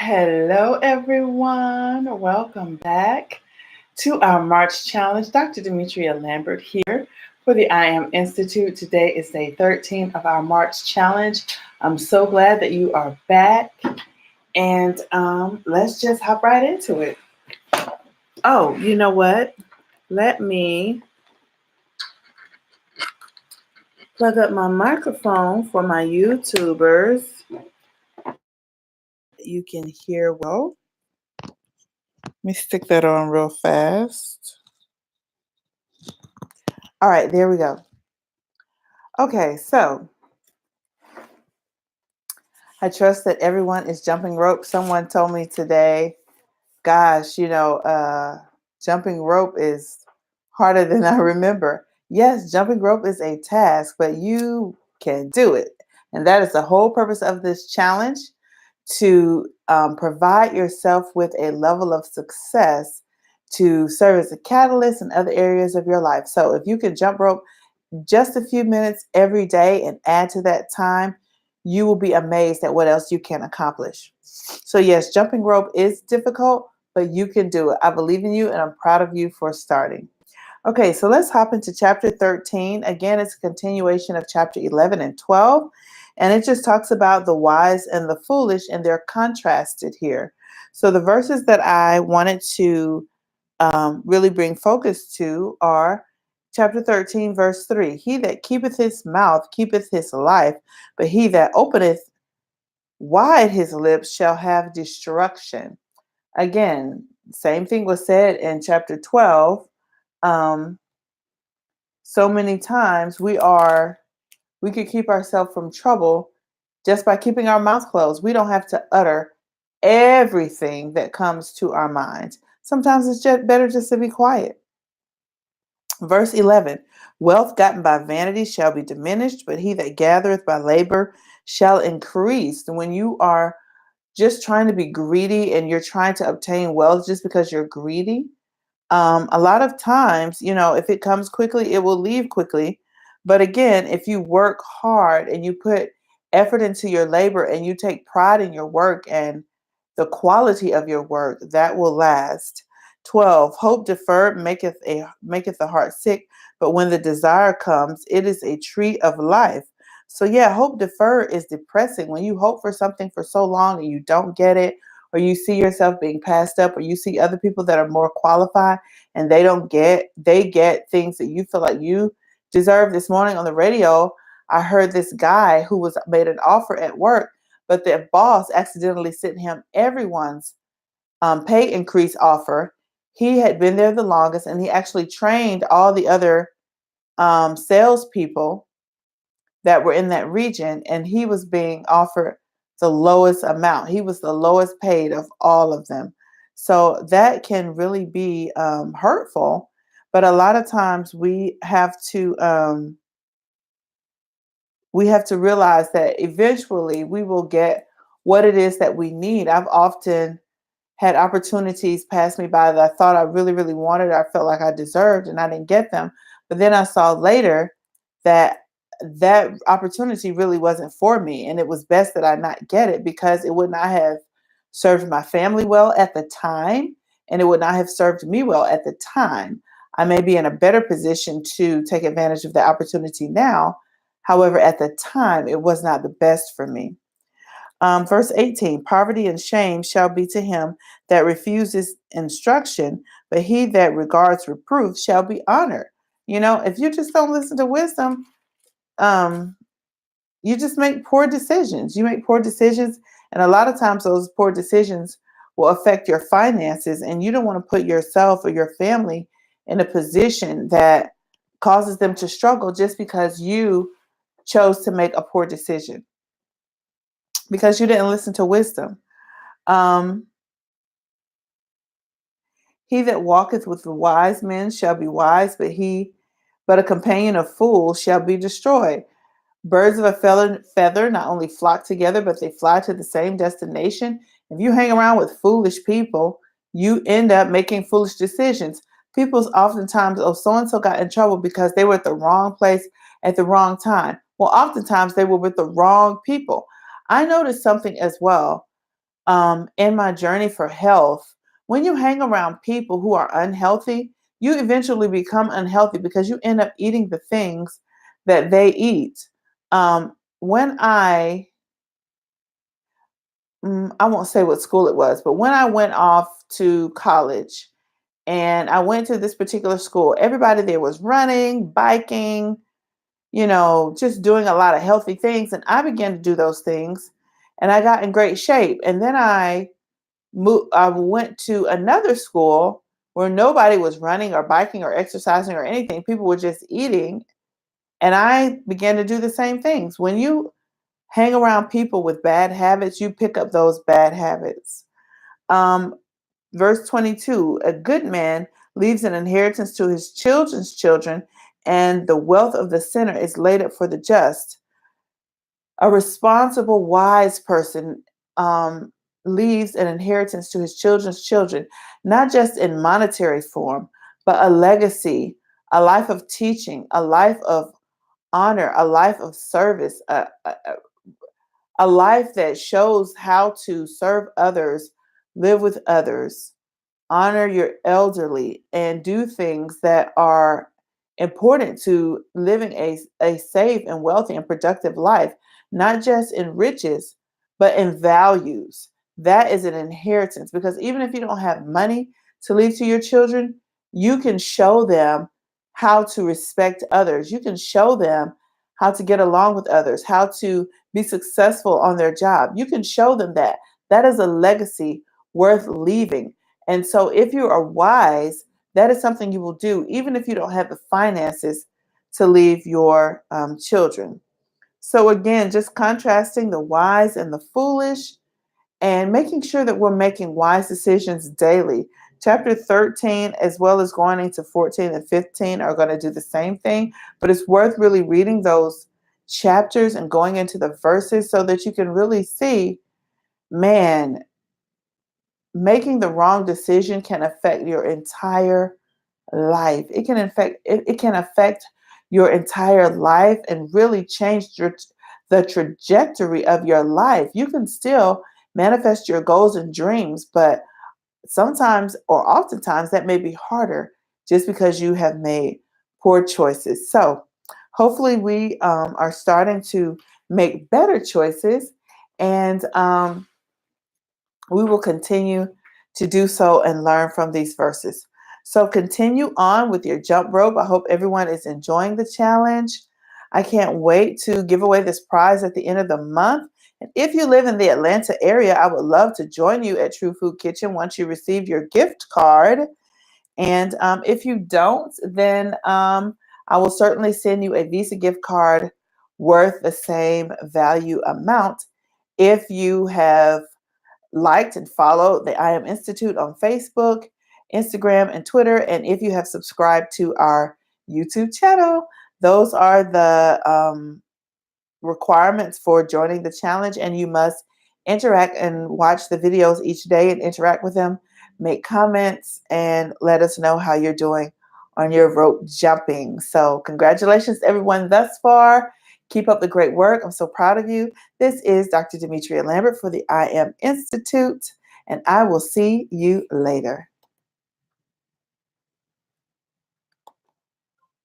Hello, everyone. Welcome back to our March challenge. Dr. Demetria Lambert here for the I Am Institute. Today is day 13 of our March challenge. I'm so glad that you are back, and let's just hop right into it. Oh, you know what? Let me plug up my microphone for my YouTubers that you can hear well. Let me stick that on real fast. All right, there we go. Okay, so I trust that everyone is jumping rope. Someone told me today, gosh, jumping rope is harder than I remember. Yes, jumping rope is a task, but you can do it. And that is the whole purpose of this challenge, to provide yourself with a level of success to serve as a catalyst in other areas of your life. So if you can jump rope just a few minutes every day and add to that time, you will be amazed at what else you can accomplish. So yes, jumping rope is difficult, but you can do it. I believe in you and I'm proud of you for starting. Okay, so let's hop into chapter 13. Again, it's a continuation of chapter 11 and 12. And it just talks about the wise and the foolish, and they're contrasted here. So the verses that I wanted to really bring focus to are chapter 13, verse 3. He that keepeth his mouth keepeth his life, but he that openeth wide his lips shall have destruction. Again, same thing was said in chapter 12. Um, so many times we could keep ourselves from trouble just by keeping our mouth closed. We don't have to utter everything that comes to our minds. Sometimes it's just better just to be quiet. Verse 11, wealth gotten by vanity shall be diminished, but he that gathereth by labor shall increase. And when you are just trying to be greedy and you're trying to obtain wealth just because you're greedy, a lot of times, if it comes quickly, it will leave quickly. But again, if you work hard and you put effort into your labor and you take pride in your work and the quality of your work, that will last. 12, hope deferred maketh the heart sick, but when the desire comes, it is a tree of life. So yeah, hope deferred is depressing. When you hope for something for so long and you don't get it, or you see yourself being passed up, or you see other people that are more qualified and they get things that you feel like you deserve. This morning on the radio, I heard this guy who was made an offer at work, but their boss accidentally sent him everyone's pay increase offer. He had been there the longest, and he actually trained all the other salespeople that were in that region, and he was being offered the lowest amount. He was the lowest paid of all of them. So that can really be hurtful. But a lot of times we have to realize that eventually we will get what it is that we need. I've often had opportunities pass me by that I thought I really, really wanted. I felt like I deserved, and I didn't get them. But then I saw later that that opportunity really wasn't for me, and it was best that I not get it, because it would not have served my family well at the time, and it would not have served me well at the time. I may be in a better position to take advantage of the opportunity now. However, at the time, it was not the best for me. Verse 18, poverty and shame shall be to him that refuses instruction, but he that regards reproof shall be honored. If you just don't listen to wisdom, um, you just make poor decisions. You make poor decisions, and a lot of times those poor decisions will affect your finances, and you don't want to put yourself or your family in a position that causes them to struggle just because you chose to make a poor decision, because you didn't listen to wisdom. Um, he that walketh with the wise men shall be wise, but a companion of fools shall be destroyed. Birds of a feather not only flock together, but they fly to the same destination. If you hang around with foolish people, you end up making foolish decisions. People oftentimes, oh, so-and-so got in trouble because they were at the wrong place at the wrong time. Well, oftentimes they were with the wrong people. I noticed something as well. in my journey for health, when you hang around people who are unhealthy, you eventually become unhealthy because you end up eating the things that they eat. When I won't say what school it was, but when I went off to college and I went to this particular school, everybody there was running, biking, just doing a lot of healthy things. And I began to do those things and I got in great shape. And then I went to another school where nobody was running or biking or exercising or anything. People were just eating. And I began to do the same things. When you hang around people with bad habits, you pick up those bad habits. Um, Verse 22, a good man leaves an inheritance to his children's children, and the wealth of the sinner is laid up for the just. A responsible, wise person um, leaves an inheritance to his children's children, not just in monetary form, but a legacy, a life of teaching, a life of honor, a life of service, a life that shows how to serve others, live with others, honor your elderly, and do things that are important to living a safe and wealthy and productive life, not just in riches, but in values. That is an inheritance because even if you don't have money to leave to your children, you can show them how to respect others. You can show them how to get along with others, how to be successful on their job. You can show them that. That is a legacy worth leaving. And so, if you are wise, that is something you will do, even if you don't have the finances to leave your children. So, again, just contrasting the wise and the foolish and making sure that we're making wise decisions daily. Chapter 13, as well as going into 14 and 15, are going to do the same thing, but it's worth really reading those chapters and going into the verses so that you can really see, man, making the wrong decision can affect your entire life. It can affect your entire life and really change the trajectory of your life. You can still manifest your goals and dreams, but sometimes or oftentimes that may be harder just because you have made poor choices. So hopefully we are starting to make better choices, and we will continue to do so and learn from these verses. So continue on with your jump rope. I hope everyone is enjoying the challenge. I can't wait to give away this prize at the end of the month. And if you live in the Atlanta area, I would love to join you at True Food Kitchen once you receive your gift card. And if you don't, then I will certainly send you a Visa gift card worth the same value amount if you have liked and followed the I Am Institute on Facebook, Instagram, and Twitter. And if you have subscribed to our YouTube channel, those are the requirements for joining the challenge. And you must interact and watch the videos each day and interact with them, make comments, and let us know how you're doing on your rope jumping. So, congratulations, everyone, thus far. Keep up the great work. I'm so proud of you. This is Dr. Demetria Lambert for the I Am Institute, and I will see you later.